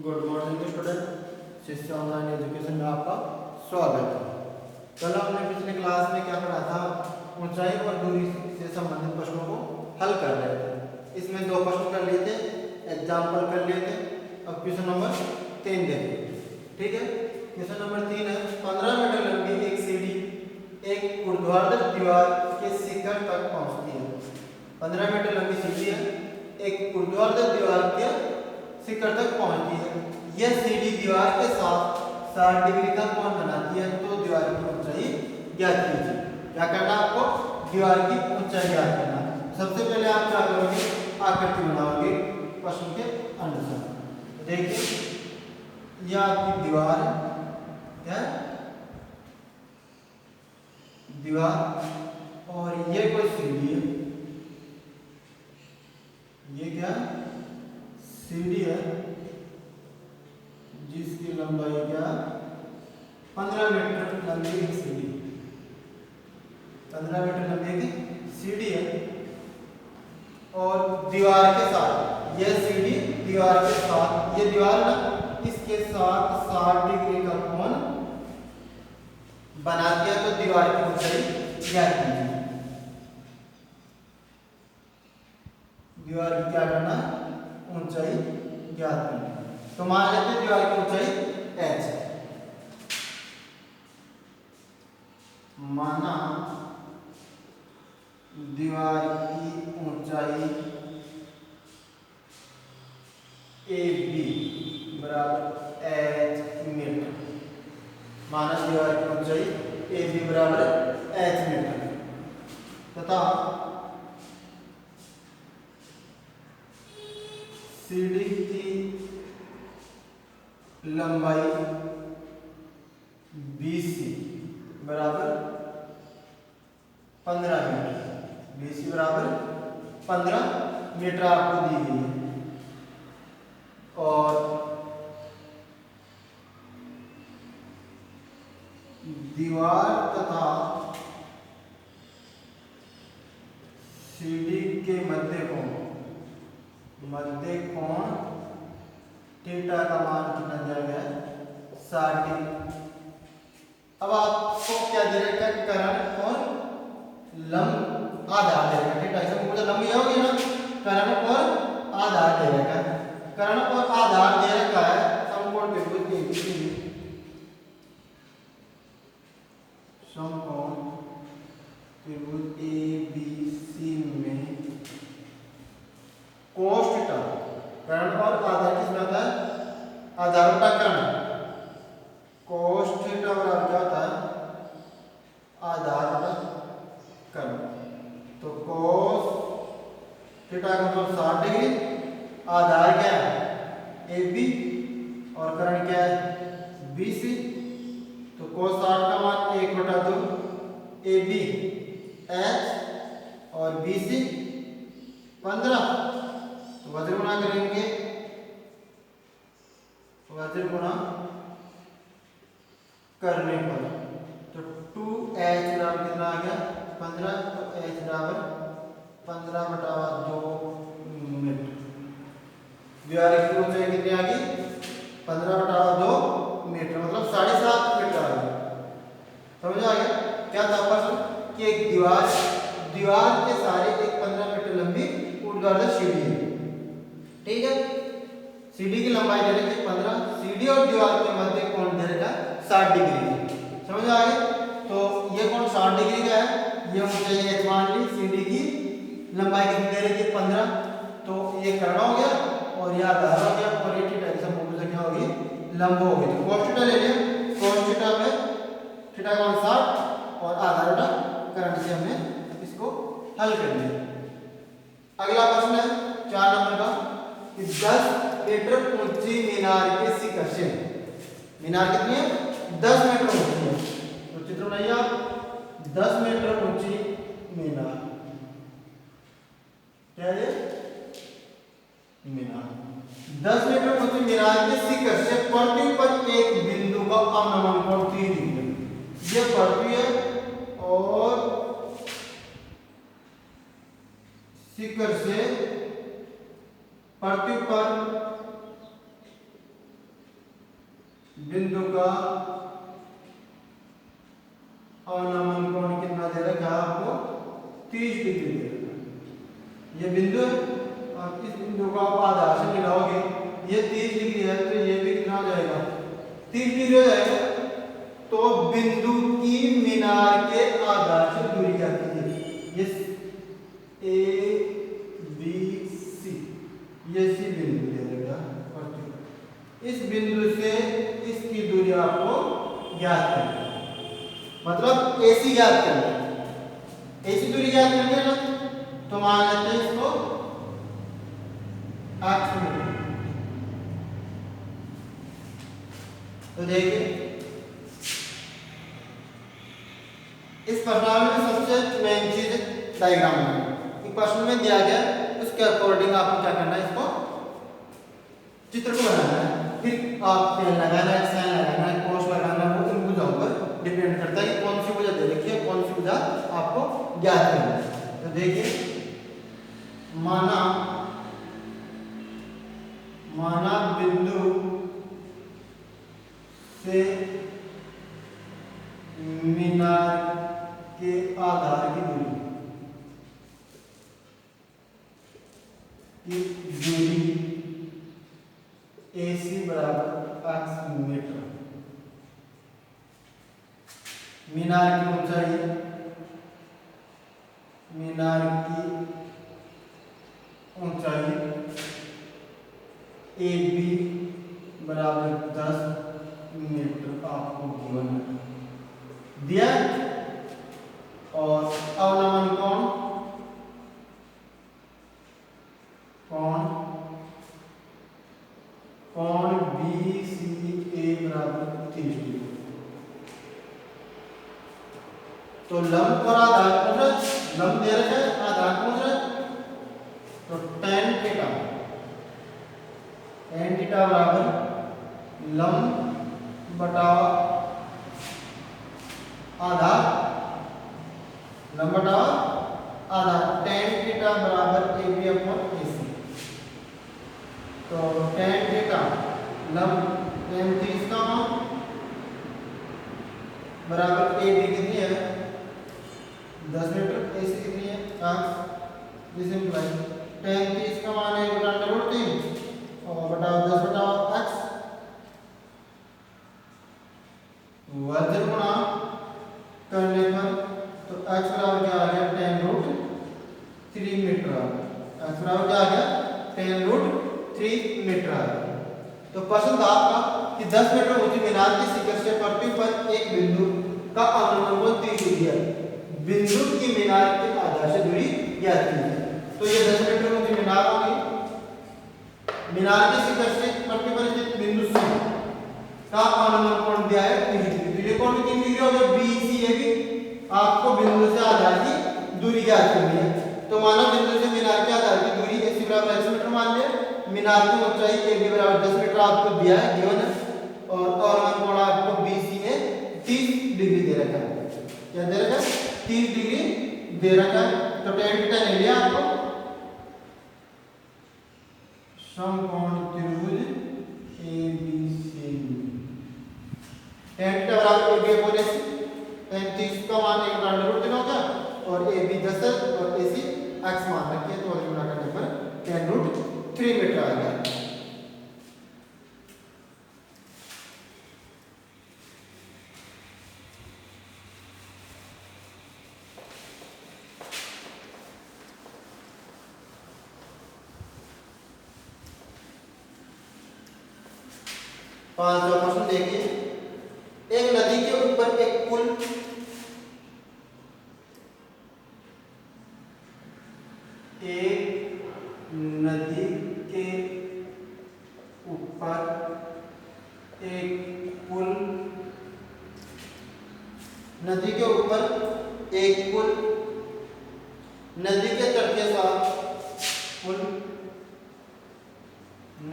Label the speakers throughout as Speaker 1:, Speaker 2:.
Speaker 1: Good morning student, शिष्य online education में आपका स्वागत है। कल हमने पिछले क्लास में क्या पढ़ा था, ऊंचाई और दूरी से संबंधित प्रश्नों को हल कर रहे थे। इसमें दो प्रश्न कर लिए थे, एग्जाम्पल कर लिए थे। अब क्वेश्चन नंबर 3 देखिए। ठीक है, क्वेश्चन नंबर 3 है 15 मीटर लंबी एक सीढ़ी एक ऊर्ध्वाधर दीवार के शिखर तक पहुंचती है। 15 मीटर लंबी सीढ़ी है, एक ऊर्ध्वाधर दीवार के शिखर तक पहुंचती है। यह सीढ़ी दीवार के साथ 60 डिग्री का कोण बनाती है, तो दीवार की ऊंचाई ज्ञात कीजिए। क्या करना आपको? दीवार की ऊंचाई ज्ञात करना। सबसे पहले आप क्या करोगे, आकृति बनाओगे प्रश्न के अनुसार। देखिए यह आपकी दीवार है, क्या दीवार, और ये कोई सीढ़ी है। ये क्या सीढ़ी है जिसकी लंबाई क्या 15 मीटर लंबी एक सीढ़ी, 15 मीटर लंबी एक सीढ़ी है। और दीवार के साथ, यह सीढ़ी दीवार के साथ, ये दीवार ना इसके साथ 60 डिग्री का कोण बनाती है, तो दीवार की ऊंचाई ज्ञात कीजिए। दीवार की क्या करना, ऊंचाई ज्ञात करना। तो मान लेते हैं दीवार की ऊंचाई h है। माना दीवार की ऊंचाई AB बराबर h मीटर। माना दीवार की ऊंचाई AB बराबर h मीटर तथा सीढ़ी की लंबाई BC बराबर 15 मीटर। BC बराबर 15 मीटर आपको दी गई है। और दीवार तथा सीढ़ी के मध्य कोण थीटा का मान कितना दिया गया है, 60 डिग्री। अब आपको क्या दे रखा है, कर्ण और लंब आधार दे रखा है। थीटा इसमें मुझे लंब यह होगी ना, कर्ण और आधार दे रखा है। कर्ण और आधार दे रखा है समकोण त्रिभुज ABC, समकोण त्रिभुज ABC में cos थीटा, कर्ण और आधार किसमें आता है, आधार बटा कर्ण। cos थीटा बराबर क्या होता है, आधार बटा कर्ण। तो cos थीटा का मतलब 60 डिग्री, आधार क्या है AB और कर्ण क्या है BC। तो cos 60 का मान 1/2 AB h और BC 15। तो वज्र गुणा करेंगे, वज्र गुणा करने पर तो 2h बराबर कितना आ गया 15। तो h बराबर 15/2 मीटर। दीवार की ऊंचाई कितनी आ गई, 15/2 मीटर, मतलब 7.5 मीटर आ गया। समझ आ गया क्या था प्रश्न, कि एक दीवार के सारे एक 15 मीटर लंबी ऊर्ध्वाधर सीढ़ी है। ठीक है, सीढ़ी की लंबाई दे रखी 15, सीढ़ी और दीवार के मध्य कोण दे रखा 60 डिग्री। समझ आ गया। तो ये कोण 60 डिग्री का है, ये ऊंचाई h मान ली, सीढ़ी की लंबाई कितनी दे रखी 15। तो ये कर्ण हो गया और यह आधार हो गया, और ये थीटा की समकोण क्या होगी, लंब होगी। तो cos थीटा ले लिया, cos थीटा में थीटा का मान 60 और आधार बटा कर्ण से हमने इसको हल कर लिया। अगला प्रश्न है 4 नंबर का, 10 मीटर ऊंची मीनार के शिखर से, मीनार कितनी है 10 मीटर ऊंची है। तो चित्र बनाइए आप, 10 मीटर ऊंची मीनार, क्या है मीनार, 10 मीटर ऊंची मीनार के शिखर से पृथ्वी पर एक बिंदु का अवनमन कोण 30 डिग्री। ये पृथ्वी है और शिखर से पृथ्वी पर बिंदु का अवनमन कोण कितना दे रखा है आपको? 30 डिग्री दे रखा है। ये बिंदु है और इस बिंदु को आप आधार से मिलाओगे, ये 30 डिग्री है तो ये भी कितना हो जाएगा? 30 डिग्री हो जाएगा। तो बिंदु की मीनार के आधार से दूरी क्या कीजिए? ये ए बी सी, ये सी बिंदु दे देगा। इस बिंदु से इसकी दूरी आपको ज्ञात करनी है, मतलब एसी ज्ञात करनी है। एसी दूरी ज्ञात करनी है ना, तो मान लेते हैं इसको x मीटर। तो देखिए इस प्रश्न में सबसे मेन चीज डायग्राम है। प्रश्न में दिया गया उसके अकॉर्डिंग आपको क्या करना है, इसको चित्र को बनाना है। फिर आप पेन लगाना है, साइन लगाना है, कोस लगाना है, वो इन भुजाओं पर डिपेंड करता है कि कौन सी भुजा दे रखी है, कौन सी भुजा आपको ज्ञात करना है। तो देखिए माना बिंदु से मीनार के आधार की दूरी AC बराबर x मीटर। मीनार की ऊंचाई, मीनार की ऊंचाई AB बराबर 10 मीटर आपको गिवन दिया। और अवनमन कोण BCA बराबर 30 डिग्री। तो लंब और आधार कौन है? लंब दे रखा है, आधार कौन है? तो tan थीटा बराबर लंब बटा आधार, लंब बटा आधार। tan थीटा बराबर AB अपॉन AC। तो tan थीटा लंब tan 30 का बराबर AB कितनी है? 10 मीटर। AC कितनी है? 8। दिस इंप्लाइज tan 30 का मान है √3 और बटा 10 बटा x। वर्ग गुणा करने पर तो x बराबर क्या आ गया? tan√3 मीटर आ गया। x बराबर क्या आ गया? tan√3 मीटर आ गया। तो प्रश्न था आपका कि 10 मीटर ऊंची मीनार की शिखर से पृथ्वी पर एक बिंदु का अवनमन कोण 30 डिग्री है। बिंदु की मीनार के आधार से दूरी ज्ञात कीजिए। तो ये 10 मीटर ऊंची मीनार होगी। मीनार के शिखर से पृथ्वी पर स्थित बिंदु C का अवनमन कोण दिया है 30 डिग्री। तो ये कोण 30 डिग्री हो गया। BCAB आपको बिंदु से आधार की दूरी ज्ञात करनी है। तो माना बिंदु से मीनार के आधार की दूरी AC बराबर x मीटर मान लिया। मीनार की ऊंचाई AB बराबर 10 मीटर आपको दिया है, गिवन है। और अवनमन कोण आपको BC ने 30 डिग्री दे रखा है। क्या दे रखा है? 30 डिग्री दे रखा है। तो tan थीटा ले लिया आपको। समकोण त्रिभुज ABCD। tan थीटा बराबर AB अपॉन AC। tan 30 का मान 1/√3 हो गया और AB 10 है और AC x मान रखिए। तो गुणा करने पर tan√3 मीटर आ गया। पांचवा प्रश्न देखिए। एक नदी के ऊपर एक पुल नदी के ऊपर एक पुल, नदी के ऊपर एक पुल नदी के तट के साथ, पुल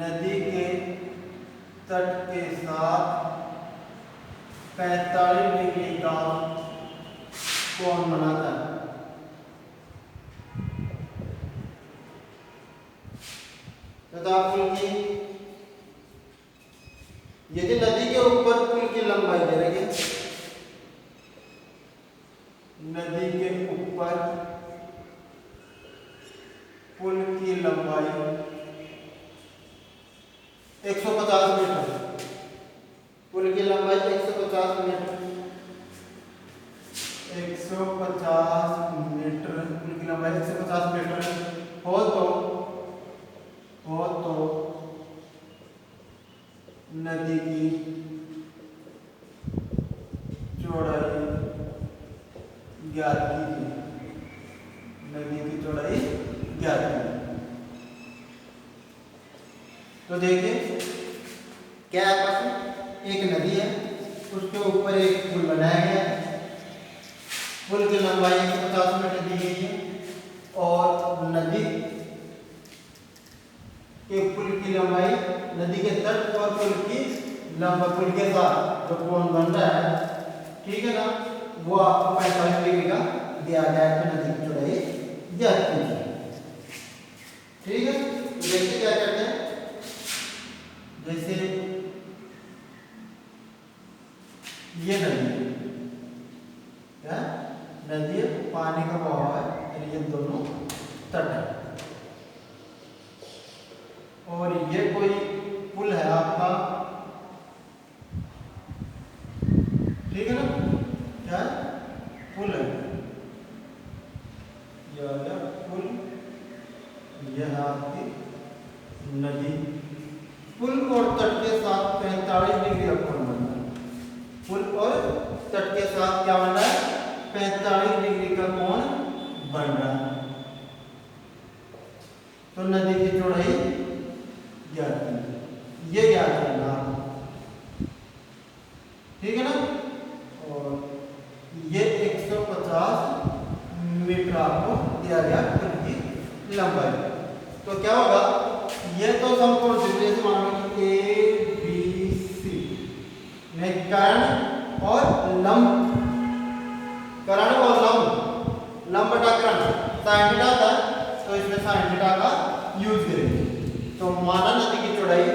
Speaker 1: नदी के तट के साथ 45 डिग्री का कोण बनाता है। तथा पुल की यदि नदी के ऊपर पुल की लंबाई दे रही है, नदी के ऊपर पुल की लंबाई 150 मीटर, पुल की लंबाई 150 मीटर, 150 मीटर, पुल की लंबाई 150 मीटर हो तो नदी की चौड़ाई ज्ञात कीजिए, नदी की चौड़ाई ज्ञात कीजिए। तो देखिए क्या है, पास एक नदी है, उसके ऊपर एक पुल बनाया गया है, पुल की लंबाई 150 मीटर दी गई है और नदी के पुल की लंबाई, नदी के तट और पुल की लंबाई, पुल के साथ जो कोण बन रहा है, ठीक है ना, वो आपको 45 डिग्री का दिया गया है। तो नदी की चौड़ाई ज्ञात कीजिए, ठीक है। तो देखिए क्या करते हैं, जैसे ये नदी क्या नदी है, पानी का बहाव है, ये दोनों तट है और ये कोई पुल है आपका, ठीक है ना, क्या पुल है, ये आ गया पुल, यह है आपकी नदी, पुल और तट के साथ 45 डिग्री का कोण बन रहा है, पुल और तट के साथ क्या बन रहा है, 45 डिग्री का कोण बन रहा है। तो नदी की चौड़ाई ज्ञात कीजिए, ये ज्ञात करना, ठीक है ना, और ये 150 मीटर आपको दिया गया पुल की लंबाई। तो क्या होगा, ये तो समकोण त्रिभुज, मान लो कि ए बी सी में कर्ण और लंब, कर्ण और लंब बटा कर्ण sin थीटा था, तो इसमें sin थीटा का यूज करेंगे। तो माना नदी की चौड़ाई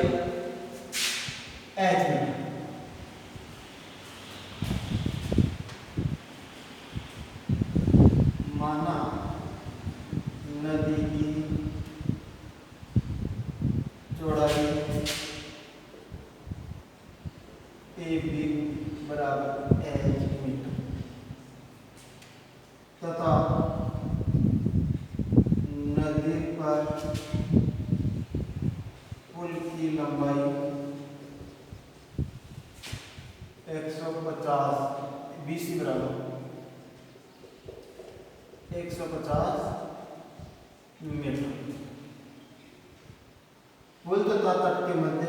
Speaker 1: h मीटर, माना नदी की चौड़ाई ए बी बराबर h मीटर तथा नदी पर पुल की लंबाई 150, BC बराबर 150 मीटर, पुल तथा तट के मध्य,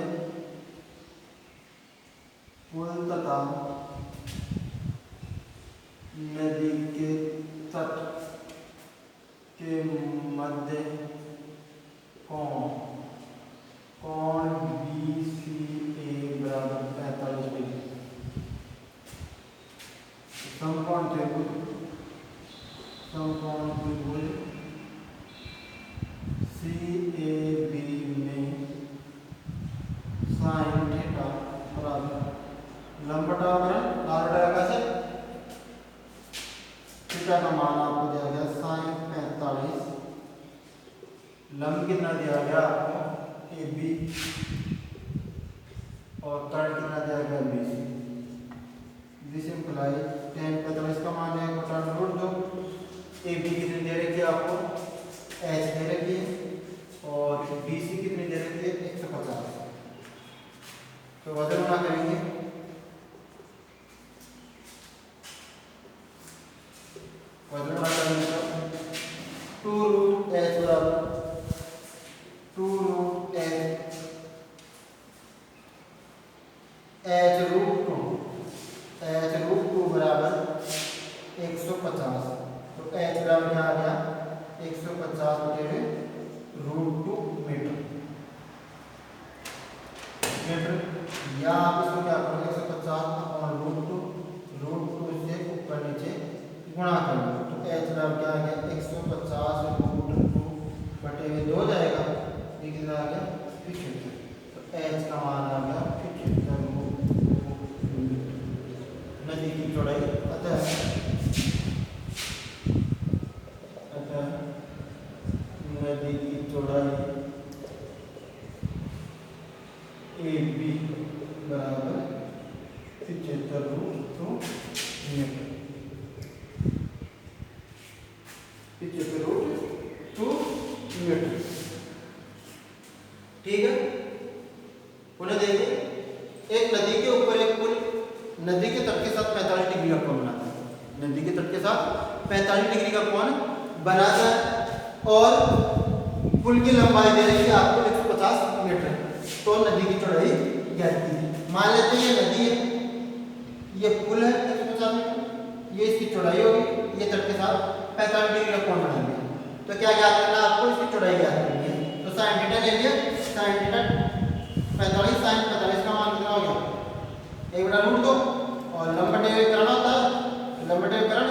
Speaker 1: पुल तथा नदी के तट के मध्य कोण BCA बराबर 45 डिग्री, समकोण त्रिभुज CAB में sin थीटा बराबर लंब बटा r से थीटा का मान आपको दिया गया sin 45, लंब कितना दिया गया आपको AB और तट कितना दिया गया BC, सिंपलाई tan 45 का मान है बटा रूट 2, AB कितनी दे रखी है आपको h दे रखी है और BC कितनी दे रखी है 150। तो वजन गुणा करेंगे, वजन गुणा करेंगे तो 2 रूट h बराबर 2 रूट h रूट 2 बराबर 150। तो h बराबर क्या आ गया 150 बटे रूट 2 मीटर, या आप इसको क्या करोगे 150 अपॉन रूट 2 से ऊपर नीचे गुणा करोगे। तो h बराबर क्या आ गया 150 रूट 2 बटे में 2 जाएगा, ये कितना आ गया 75। तो h का मान आ गया 75 की चौड़ाई AB बराबर 75√2 मीटर। 75√2 मीटर। ठीक है। उन्हें देखिए, एक नदी के ऊपर एक पुल नदी के तट के साथ 45 डिग्री का कोण बनाता है। नदी के तट के साथ 45 डिग्री का कोण बनाता है और पुल की लंबाई दे रही है आपको 150 मीटर। तो नदी की चौड़ाई ज्ञात की। मान लेते हैं ये नदी है, ये पुल है 150 मीटर, ये इसकी चौड़ाई होगी, ये तट के साथ 45 डिग्री का कोण बनाएंगे। तो क्या ज्ञात करना है आपको? इसकी चौड़ाई ज्ञात करनी है। तो sin थीटा ले लिया, sin थीटा 45 sin 45 का मान कितना हो गया 1/√2 और लंबटेकरण होता है लंबटेकरण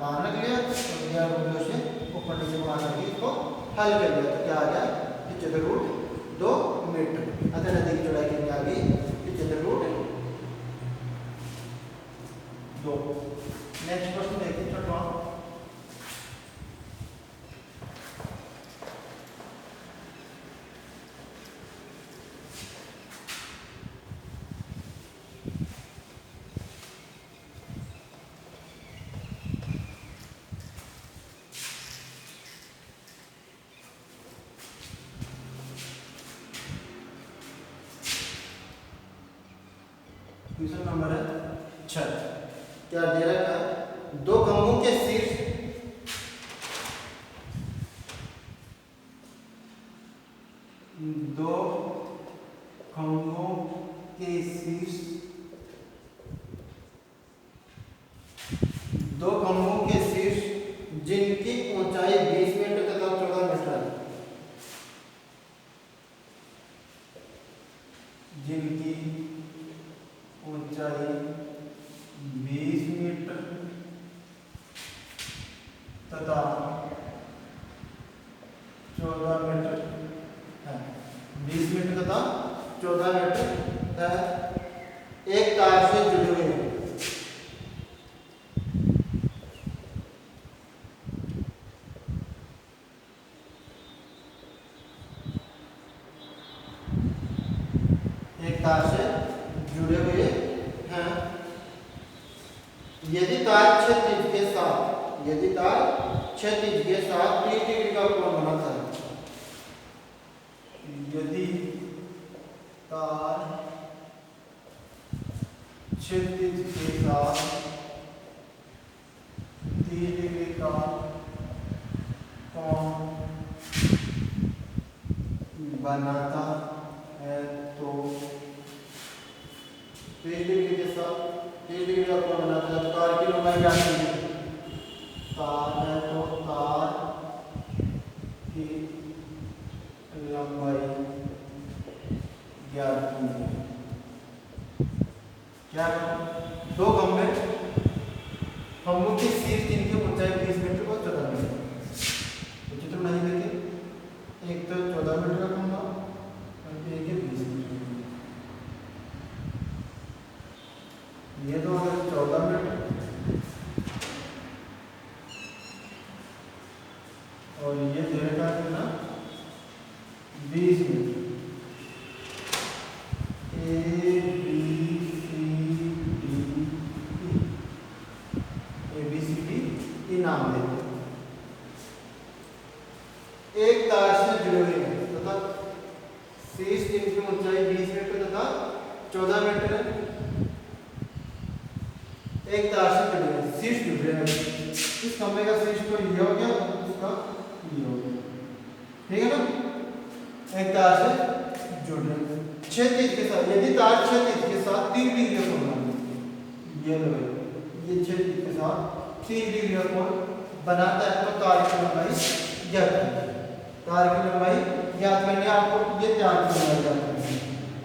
Speaker 1: मान रख लिया और दिया √2 से ऊपर नीचे मान करके इसको हल कर लिया। तो क्या आ गया 75√2 मीटर। अतः नदी की चौड़ाई कितनी आ गई 75√2। नेक्स्ट प्रश्न देखिए छठवां। क्वेश्चन नंबर है 6। क्या दे रखा है? दो खंभों के शीर्ष दो खंभों के शीर्ष दो खंभों के शीर्ष जिनकी ऊंचाई 20 मीटर तथा 14 मीटर है, जिनकी ऊंचाई 20 मीटर तथा 14 मीटर है, 20 मीटर तथा 14 मीटर है, एक तार से जुड़े हुए हैं। एक तार से जुड़े हुए हैं। यदि तार क्षैतिज के साथ 30 डिग्री का कोण बनाता है, यदि तार क्षैतिज के साथ 30 डिग्री का कोण बनाता है तो 30 डिग्री के साथ 30 डिग्री का कोण बनाता है तो तार की लंबाई क्या है? तार है तो तार की लंबाई ज्ञात कीजिए। क्या? दो खंभे, खंभों की शीर्ष जिनकी ऊंचाई 20 मीटर और 14 मीटर। तो चित्र नहीं देखिए, एक तो 14 मीटर का खंभा और एक है 20 मीटर। ये तो अगर 14 मीटर और ये दे रखा है कितना 20 मीटर। ABCD नाम देते हैं। एक तार से जुड़े हुए हैं तथा शीर्ष जिनकी ऊंचाई 20 मीटर तथा 14 मीटर है, एक तार से जुड़े हैं, शीर्ष जुड़े हैं। इस खंभे का शीर्ष तो ये हो गया, इसका ये हो गया। ठीक है ना? एक तार से जुड़ रहे हैं क्षैतिज के साथ। यदि तार क्षैतिज के साथ 30 डिग्री का कोण बनाता है, ये क्षैतिज के साथ 30 डिग्री का कोण बनाता है तो तार की लंबाई ज्ञात करनी है। तार की लंबाई ज्ञात करनी है आपको, ये तार की लंबाई ज्ञात करनी है।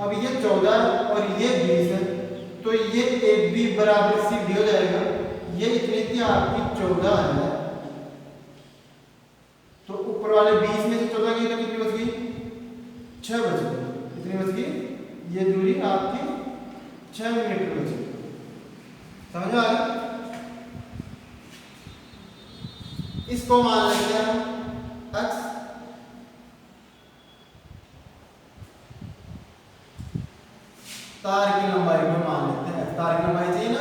Speaker 1: अब ये 14 और ये 20 है तो ये AB बराबर CD हो जाएगा। ये इतनी थी आपकी 14 है तो ऊपर वाले 20 में से 14 की कितनी बच गई 6 बच गई। कितनी बच गई? ये दूरी आपकी 6 मीटर बच गई। समझ में आ गया? इसको मान लेते हैं x तार की लंबाई को मान लेते हैं। तार की लंबाई चाहिए ना,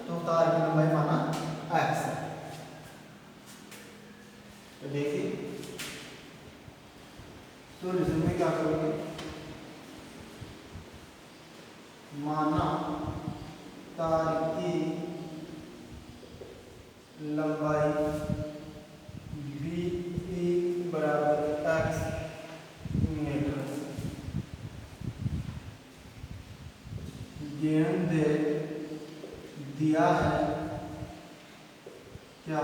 Speaker 1: तो तार की लंबाई माना x है। तो देखिए सॉल्यूशन में क्या करोगे, माना तार की लंबाई BE बराबर x मीटर, गेंद दिया है क्या,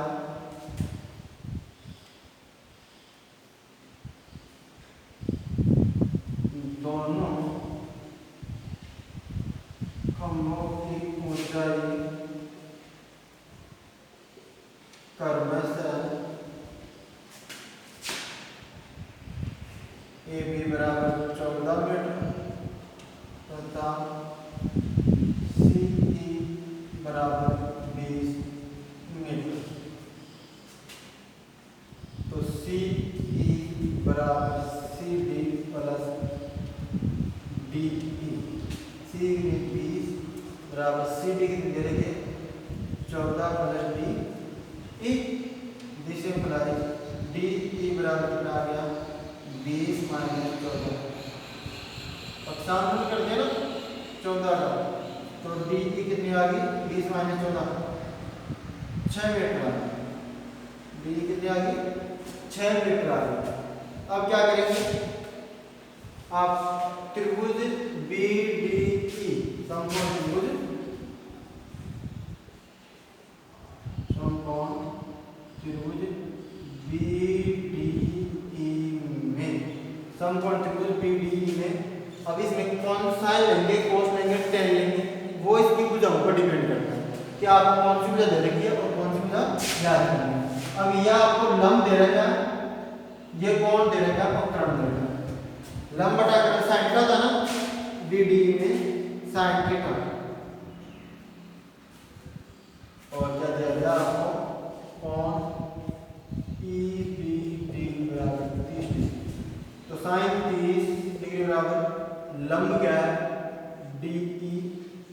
Speaker 1: दोनों खंभों की ऊंचाई क्रमशः AB बराबर 14 मीटर तथा CE बराबर 20 मीटर। तो CE बराबर CD प्लस DE, C 20 बराबर CD कितनी दे रही है 14 plus DE, this implies DE बराबर कितना आ गया 20 माइनस 14, पक्षांतर कर दिया ना 14 का, तो DE कितनी आ गई 20 माइनस 14 6 मीटर आ गई, DE कितनी आ गई 6 मीटर आ गई। अब क्या करेंगे, आप त्रिभुज BDE समकोण त्रिभुज समकोण त्रिभुज BDE में अब इसमें कौन सा लेंगे, कोस लेंगे, टेन लेंगे, वो इसकी भुजाओं पर डिपेंड करता है कि आपको कौन सी भुजा दे रखी है और कौन सी भुजा याद करनी है। अब यह आपको लंब दे रखा है, ये कोण दे रखा है, अपकरण दे रखा है। लंब बटा कर साइन थीटा था ना BDE में साइन थीटा, और क्या दिया गया आपको कोण EBD बराबर 30 डिग्री, तो साइन 30 डिग्री बराबर लंब क्या है DE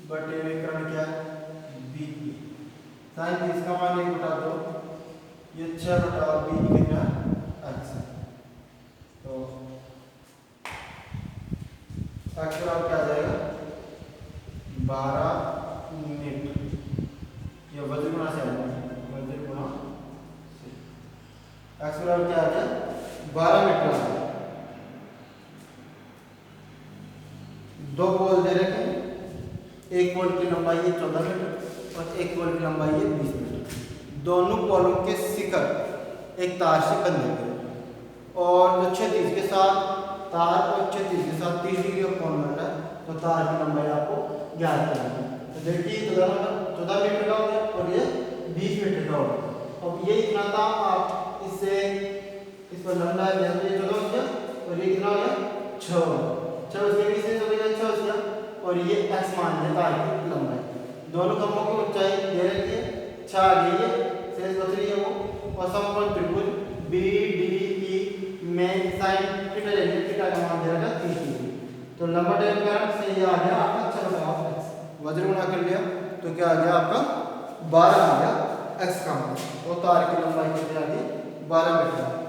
Speaker 1: बटे में कर्ण क्या है BE, साइन 30 का मान 1 बटा 2, ये 6 बटा BE कितना x है, तो x बराबर क्या आ जाएगा 12 मीटर, ये वज्र गुणा से आएगा, वज्र गुणा से x बराबर क्या आ गया 12 मीटर आ गया। दो पोल दे रखे हैं, एक पोल की लंबाई है 14 मीटर और एक पोल की लंबाई है 20 मीटर, दोनों पोलों के शिखर एक तार से बंधे गए और जो क्षैतिज के साथ तार और क्षैतिज के साथ 30 डिग्री का कोण बन रहा है, तो तार की लंबाई आपको ज्ञात करनी है। तो देखिए 14 मीटर का हो गया और ये 20 मीटर का हो गया। अब ये इतना था, आप इससे इस पर लंबा है ये 14 हो गया और ये कितना हो गया 6 उसके बीच से 6 हो गया और ये x मान है तार की लंबाई, दोनों खंभों की ऊंचाई दे रखी है 6 आ गई है, शेष बच रही है वो, और समकोण त्रिभुज BDE में साइन थीटा लेंगे, थीटा का मान दे रखा 30 डिग्री, तो लंबा टेन कारण से ये आ गया आपका 6 बटा x, वज्र गुणा कर लिया तो क्या आ गया आपका 12 आ गया x का मान, तो तार की लंबाई कितनी आ गई 12 मीटर।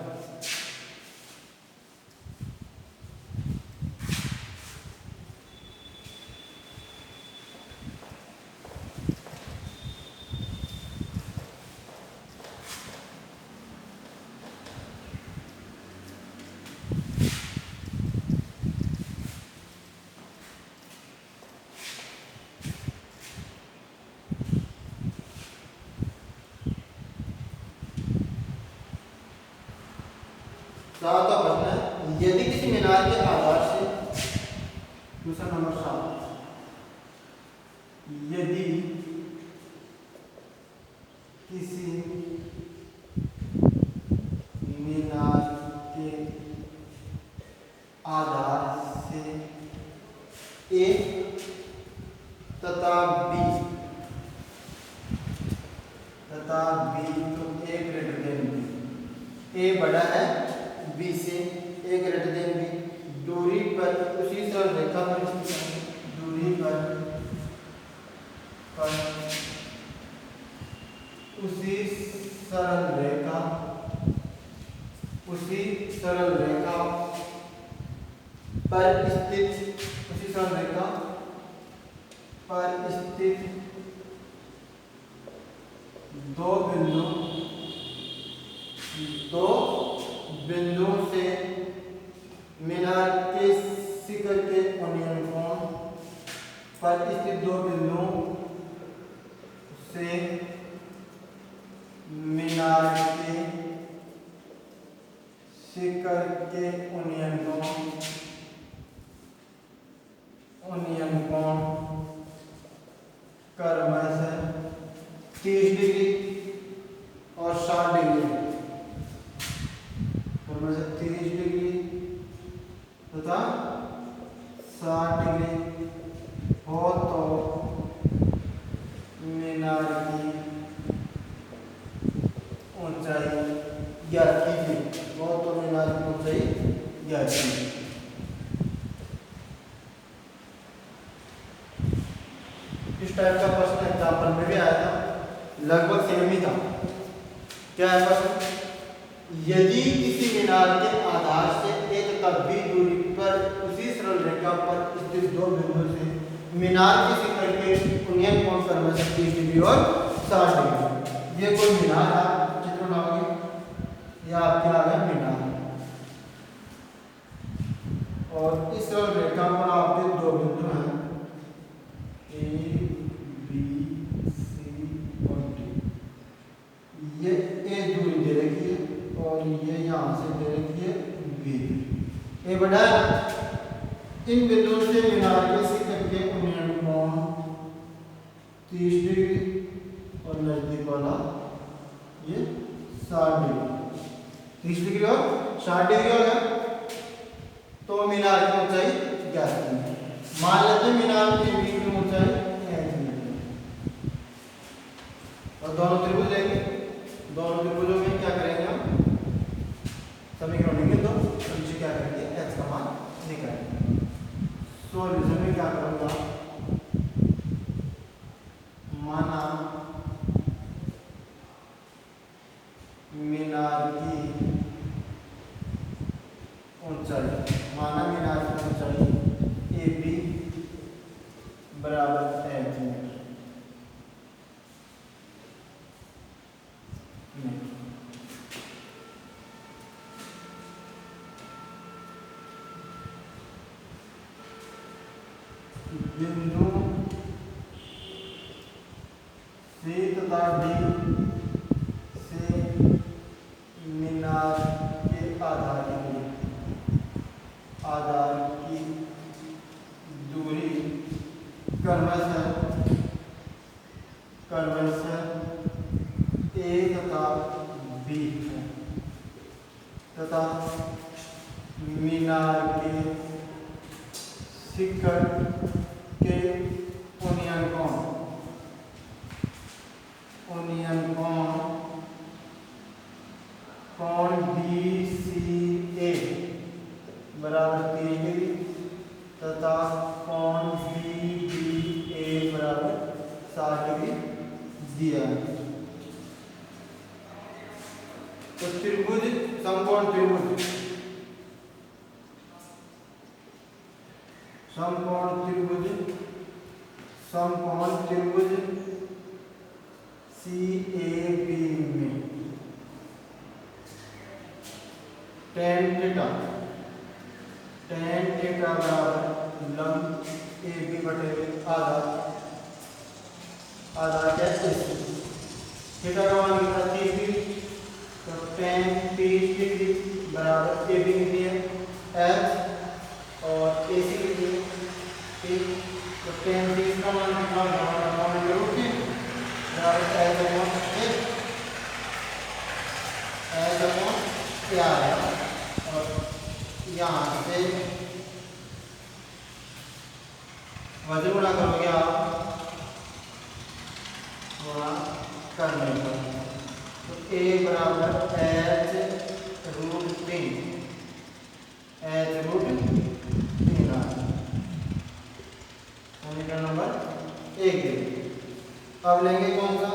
Speaker 1: सातवां प्रश्न है, यदि किसी मीनार के आधार से, दूसरा नंबर 7, यदि किसी मीनार के आधार से A तथा B तो A greater than B, A बड़ा है B से, A ग्रेटर देन B, दूरी पर उसी सरल रेखा पर दूरी पर पर स्थित उसी संरेखा पर स्थित दो बिंदुओं से मीनार के शिखर के उन्नयन कोण पर स्थित दो बिंदुओं से मीनार के शिखर के उन्नयन कोण क्रमशः 30 डिग्री और 60 डिग्री, क्रमशः 30 डिग्री तथा 60 डिग्री हो तो मीनार की ऊंचाई ज्ञात कीजिए। हो तो मीनार की ऊंचाई ज्ञात कीजिए। इस टाइप का प्रश्न एग्जाम्पल में भी आया था, लगभग सेम ही था। क्या है प्रश्न? यदि किसी मीनार के आधार से a तथा b दूरी पर उसी सरल रेखा पर स्थित दो बिंदु से मीनार के शिखर के उन्नयन कोण क्रमशः 30 डिग्री और 60 डिग्री। ये कोई मीनार है, चित्र बनाओगे, यह आपके आ गया मीनार, और इस सरल रेखा पर आपके दो बिंदु हैं A, B, C और D। ये A दूरी दे रखी है और ये यहाँ से दे रखी है B। ए बड़ा इन बिंदुओं से मीनार के शिखर के उन्नयन कोण 30 डिग्री और नजदीक वाला ये 60 डिग्री, 30 डिग्री और 60 डिग्री हो गया। तो मीनार की ऊंचाई ज्ञात करनी। मान लेते हैं मीनार के बीच की ऊंचाई और दोनों त्रिभुज लेंगे। दोनों त्रिभुजों में क्या करेंगे हम? समीकरण लेंगे तो नीचे क्या करेंगे? h का मान निकालेंगे। सॉल्यूशन में क्या करूंगा? माना मीनार की ऊंचाई AB बराबर h मीटर। बिंदु C तथा D से मीनार के आधार की दूरी क्रमशः A तथा B है तथा मीनार के शिखर के उन्नयन कोण BCA बराबर 30 डिग्री तथा कोण BDA बराबर 60 डिग्री दिया है। तो त्रिभुज समकोण त्रिभुज CAB में tan थीटा बराबर लंब AB बटे आधा क्या थीटा का मान कितना 30 डिग्री, तो tan 30 डिग्री बराबर AB कितनी है h और AC कितनी है, ठीक। तो tan 30 का मान कितना होगा? क्या है और यहाँ से वजन गुणा करोगे आप वहाँ करने पर, तो A बराबर h√3 समीकरण नंबर 1। अब लेंगे कौन सा?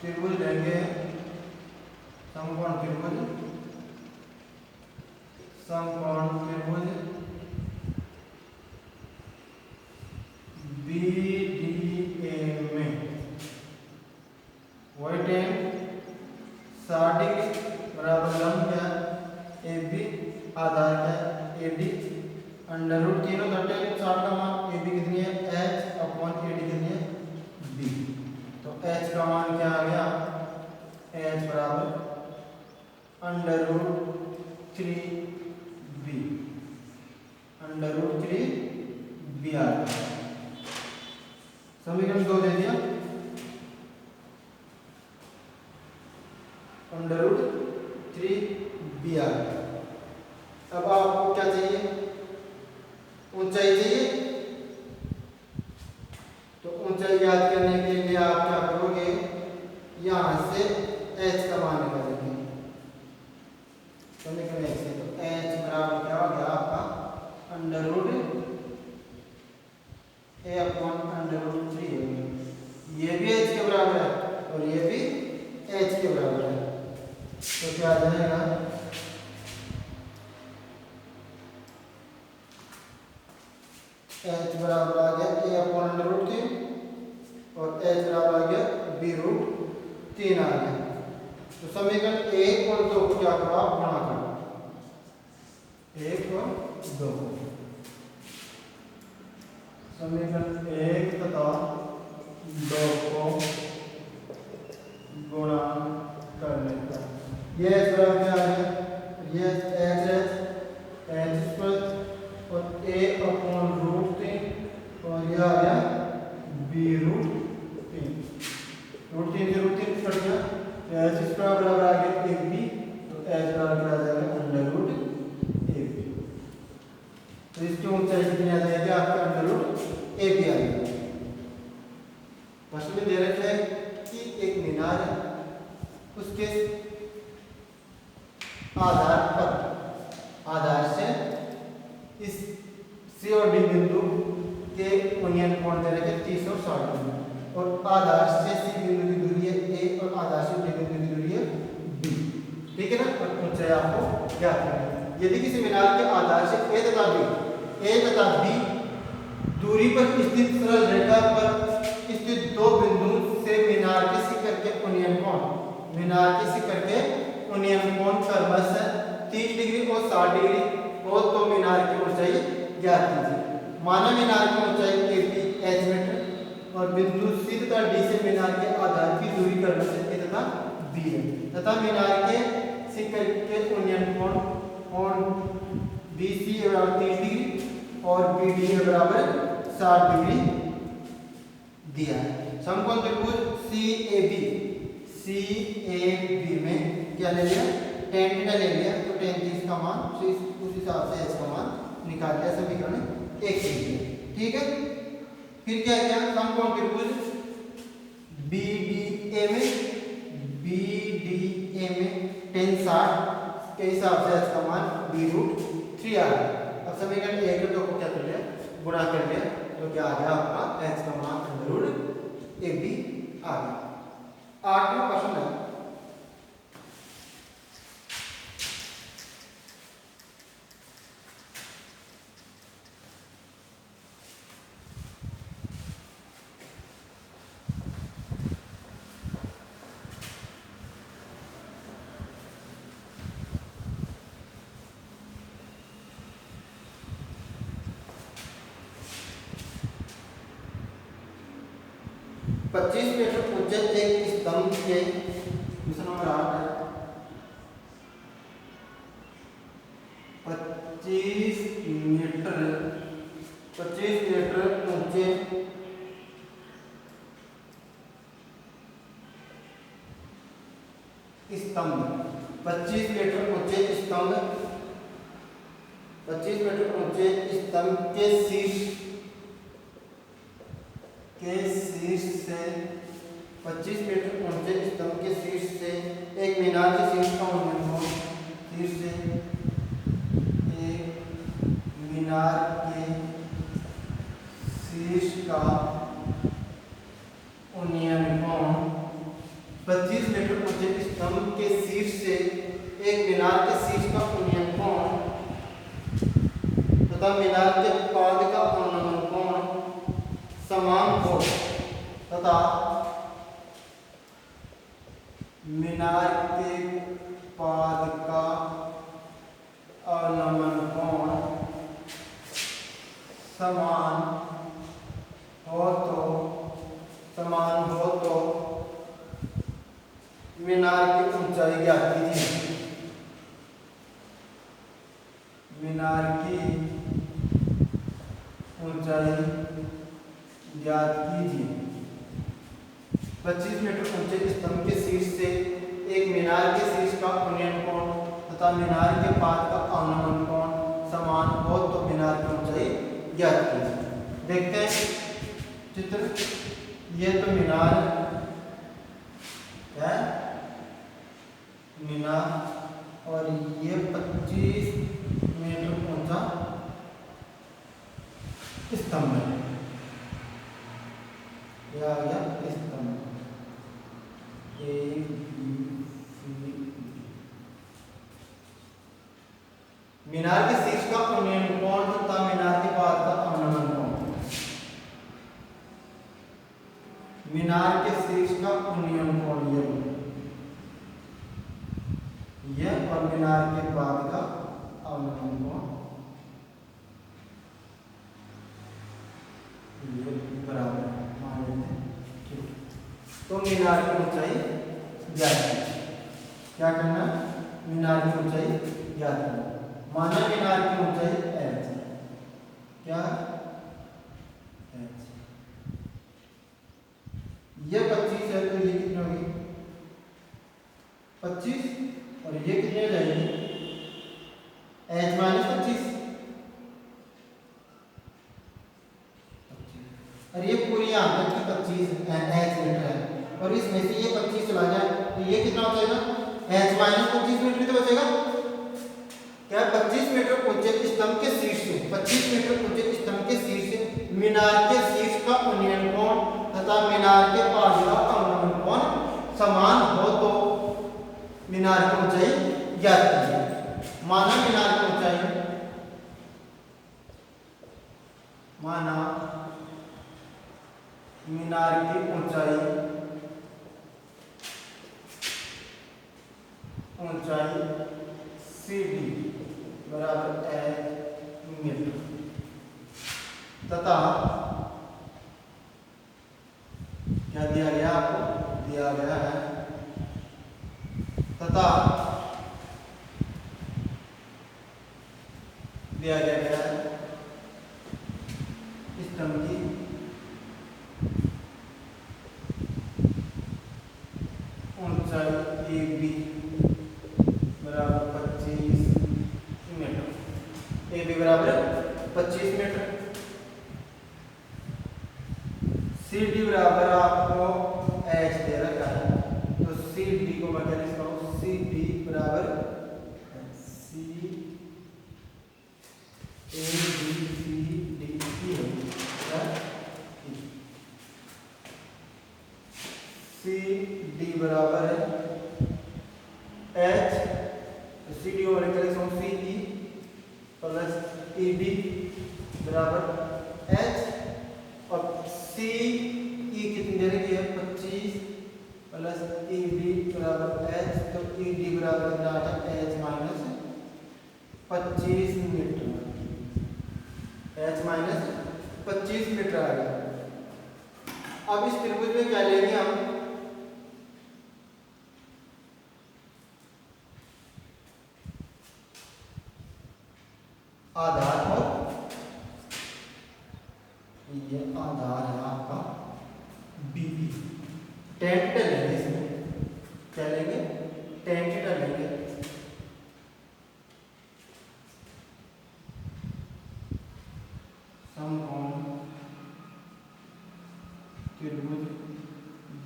Speaker 1: त्रिभुज लेंगे, समकोण त्रिभुज, समकोण त्रिभुज BDA में वही टेन 60 डिग्री बराबर लंब क्या है AB, आधार क्या है AD, अंडर रूट तीनों घंटे 60 का मान AB कितनी है H अपॉन AD कितनी है B। तो H का मान क्या आ गया, H बराबर under root 3B, under root 3B आ गया। समीकरण 2 दे दिया, अंडर रूट 3B आ गया। अब आपको क्या चाहिए, ऊंचाई चाहिए। तो ऊंचाई याद करने के लिए आप क्या करोगे, यहां से H का मान निकालेंगे समीकरण 1 से। तो H बराबर क्या हो गया आपका under root A upon under root 3 हो गया। ये भी H के बराबर है और ये भी H के बराबर है। तो क्या आ जाएगा, H बराबर आ गया A अपॉन अंडर रूट 3 और H बराबर आ गया B रूट 3 आ गया। तो समीकरण 1 और 2 को क्या करो आप गुणा करो, 1 और 2, समीकरण 1 तथा 2 को गुणा करने पर ये H बराबर क्या आ गया, ये H स्क्वायर और A अपॉन रूट 3 और यह आ गया B रूट 3, रूट 3 से रूट 3 कट गया। H स्क्वायर बराबर आ गया AB, तो H बराबर आ जाएगा अंडर रूट AB। तो इसकी ऊंचाई कितनी आ जाएगी आपका अंडर रूट AB आ जाएगा। प्रश्न में दे रखे हैं कि एक मीनार है, उसके आधार से इस C और D बिंदु के उन्नयन कोण दे रखे 30 और 60 डिग्री, और आधार से C बिंदु की दूरी है A और आधार से D बिंदु की दूरी है B। ठीक है ना, और ऊंचाई आपको ज्ञात करनी है। यदि किसी मीनार के आधार से A तथा B दूरी पर स्थित सरल रेखा पर स्थित दो बिंदु से मीनार के शिखर के उन्नयन कोण क्रमशः 30 डिग्री और 60 डिग्री हो तो मीनार की ऊंचाई ज्ञात कीजिए। माना मीनार की ऊंचाई AB H मीटर और बिंदु C तथा D से मीनार के आधार की दूरी क्रमशः A तथा B है, तथा मीनार के शिखर के उन्नयन कोण BC बराबर 30 डिग्री और BD बराबर 60 डिग्री दिया है। समकोण त्रिभुज CAB में क्या ले लिया, tan थीटा ले लिया, तो tan 30 का मान उस हिसाब से H का मान निकाल लिया समीकरण 1 से। ठीक है, फिर क्या किया, समकोण त्रिभुज BDA में tan 60 के हिसाब से H का मान B रूट 3 आ गया। अब समीकरण 1 और 2 को क्या कर लिया, गुणा कर लिया, तो क्या आ गया आपका H का मान अंडर रूट AB आ गया। 8वां प्रश्न है, पच्चीस मीटर ऊंचे एक स्तंभ के, क्वेश्चन नंबर 8 है, 25 मीटर ऊंचे स्तंभ 25 मीटर ऊंचे स्तंभ के शीर्ष से 25 मीटर ऊंचे स्तंभ के शीर्ष से एक मीनार के शीर्ष का उन्नयन कोण, शीर्ष से एक मीनार के शीर्ष का उन्नयन 25 मीटर ऊंचे स्तंभ के शीर्ष से एक मीनार के शीर्ष का उन्नयन कोण तथा मीनार के पाद का अवनमन कोण समान हो तथा मीनार के पाद का अवनमन कोण समान हो तो मीनार की ऊंचाई ज्ञात कीजिए। मीनार की ऊंचाई ज्ञात कीजिए। 25 मीटर ऊंचे स्तंभ के शीर्ष से एक मीनार के शीर्ष का उन्नयन कोण तथा मीनार के पाद का अवनमन कोण समान हो तो मीनार की ऊंचाई ज्ञात कीजिए। देखते हैं चित्र। ये तो मीनार है, मीनार, और ये 25 मीटर ऊंचा स्तंभ है। यह आ गया स्तंभ A B C D। मीनार के शीर्ष का उन्नयन कोण तथा मीनार के पाद का अवनमन कोण। मीनार के शीर्ष का उन्नयन कोण यह और मीनार के पाद का अवनमन कोण ये बराबर मान लेते हैं। तो मीनार की ऊंचाई ज्ञात कीजिए। क्या करना? मीनार की ऊंचाई ज्ञात करना। माना मीनार की ऊंचाई h, क्या h, ये 25 है तो ये कितनी होगी 25, और ये कितनी हो जाएगी h माइनस 25, और ये पूरी यहाँ तक की 25 h मीटर है, और इसमें से ये 25 चला जाए तो ये कितना हो जाएगा h माइनस 25 मीटर तो बचेगा। क्या 25 मीटर ऊंचे स्तंभ के शीर्ष से 25 मीटर ऊंचे स्तंभ के शीर्ष से मीनार के शीर्ष का उन्नयन कोण तथा मीनार के पाद का अवनमन कोण समान हो तो मीनार की ऊंचाई ज्ञात कीजिए। माना मीनार की ऊंचाई, माना मीनार की ऊंचाई CD बराबर h मीटर तथा क्या दिया गया आपको? दिया गया है तथा दिया गया है स्तंभ की ऊंचाई AB बराबर 25 मीटर। AB बराबर 25 मीटर। CD बराबर आपको h दे रखा है, तो CD को मैं क्या लिखता हूँ? CD बराबर C A B C D E है। CD बराबर है h, तो CD को मैं क्या लिखता हूँ? CE प्लस ED बराबर h, और CE कितनी दे रखी है? 25 प्लस ED बराबर h, तो ED बराबर h minus 25 meter, h minus 25 meter आ गया। अब इस त्रिभुज में क्या लेंगे हम? आधार, और ये आधार है आपका BE। टेंट लेंगे, इसमें क्या लेंगे? टेंट लेंगे। समकोण त्रिभुज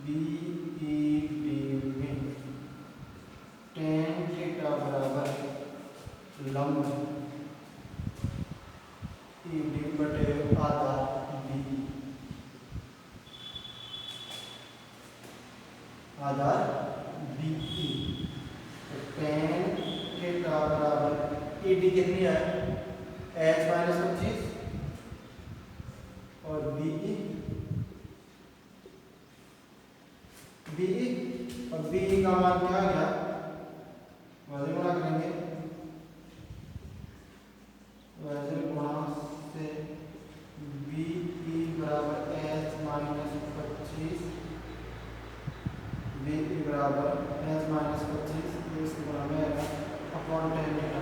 Speaker 1: BED में टेन थीटा बराबर लंब ED बटे आधार BE। आधार बी ई, टेन थीटा बराबर ए डी कितनी है एच माइनस 25 और बी ई और बी ई का मान क्या आ गया, वैसे गुणा करेंगे, वैसे गुणा से बी ई बराबर एच माइनस 25, बी ई बराबर एच माइनस 25 इस गुणा में आएगा अपॉन 10 थीटा,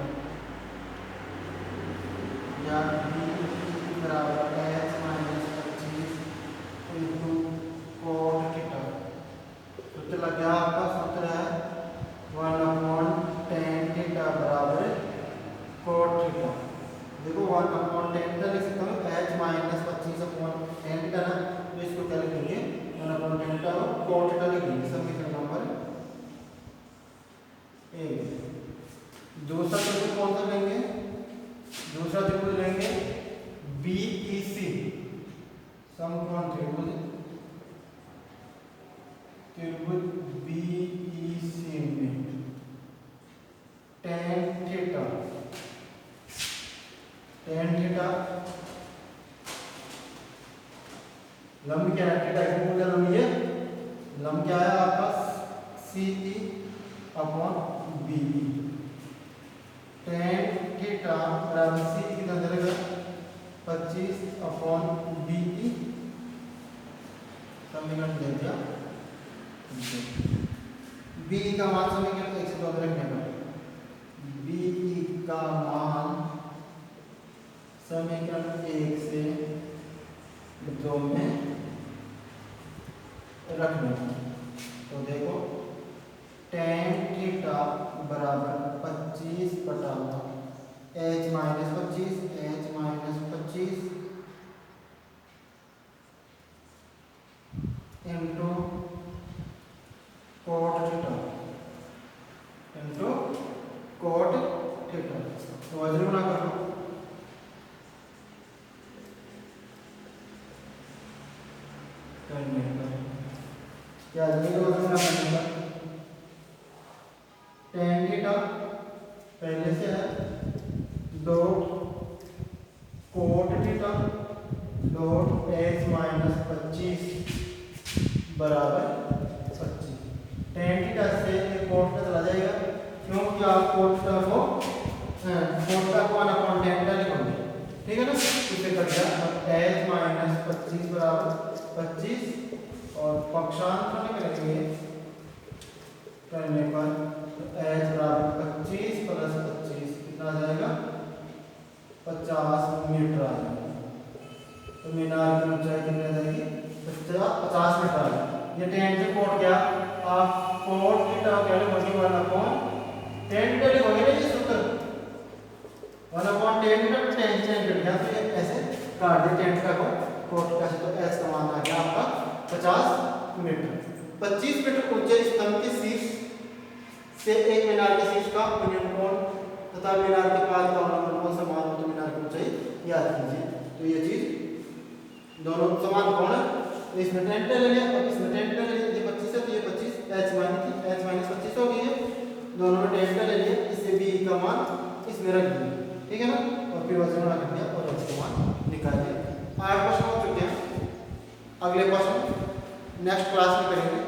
Speaker 1: या बी ई बराबर H minus 25 into cot theta. सूत्र लग गया आपका, सूत्र है 1/10 थीटा बराबर कोट थीटा। देखो 1/10 थीटा लिख सकता हूँ, एच माइनस 25/10 थीटा ना, तो इसको क्या लिखेंगे 1/10 थीटा और कोट थीटा लिखेंगे, समीकरण नंबर 1। दूसरा त्रिभुज कौन सा लेंगे, दूसरा त्रिभुज लेंगे बीईसी, समकोण त्रिभुज, त्रिभुज बीईसी में tan थीटा लंब क्या है, थीटा की मूल लंब है, लंब क्या है आपका CE upon BE, tan theta बराबर CE कितना देगा 25 अपॉन BE, समीकरण दे दिया। BE का मान समीकरण 1 से 2 में रखने पर BE का मान समीकरण 1 से 2 में रखना। तो देखो tan थीटा बराबर 25 बटा h minus 25 into cot theta तो वज्र गुणा कर लो, क्या वज्र गुणा करने पर tan थीटा पहले से है dot cot theta dot h minus 25 बराबर 25। tan थीटा से कोट का चला जाएगा, क्योंकि आप कोट को 1/10 लिखोगे, ठीक है ना, इसे कर दिया h माइनस 25 बराबर 25 और पक्षांतर करेंगे करने पर h बराबर 25 प्लस 25 कितना आ जाएगा 50 मीटर आ जाएगा। तो मीनार की ऊंचाई कितनी आ जाएगी 50 मीटर आ जाएगी। ये tan से कोट क्या, आप कोट थीटा क्या लिखोगे 1/10 थीटा लिखोगे ना, ये सूत्र 1/10 थीटा tan tan कट गया, तो ये ऐसे काट दे tan थीटा को कोट का, तो h का मान आ गया आपका 50 मीटर। 25 मीटर ऊंचे स्तंभ के शीर्ष से एक मीनार के शीर्ष का विनियम कोण तथा मीनार के पास का अवलंबन कोण समान हो तो मीनार की ऊंचाई याद कीजिए। तो ये चीज दोनों समान कोण है, तो इसमें tan ले लिया और इसमें tan ले लिया, ये 25 है तो ये 25 h माइनस 25 हो गई है, दोनों में tan ले लिया, इससे b का मान इसमें रख दिया, ठीक है ना, और फिर वजन बना दिया और h का मान निकाल दिया। 8 क्वेश्चन हो चुके हैं, अगले क्वेश्चन नेक्स्ट क्लास में करेंगे।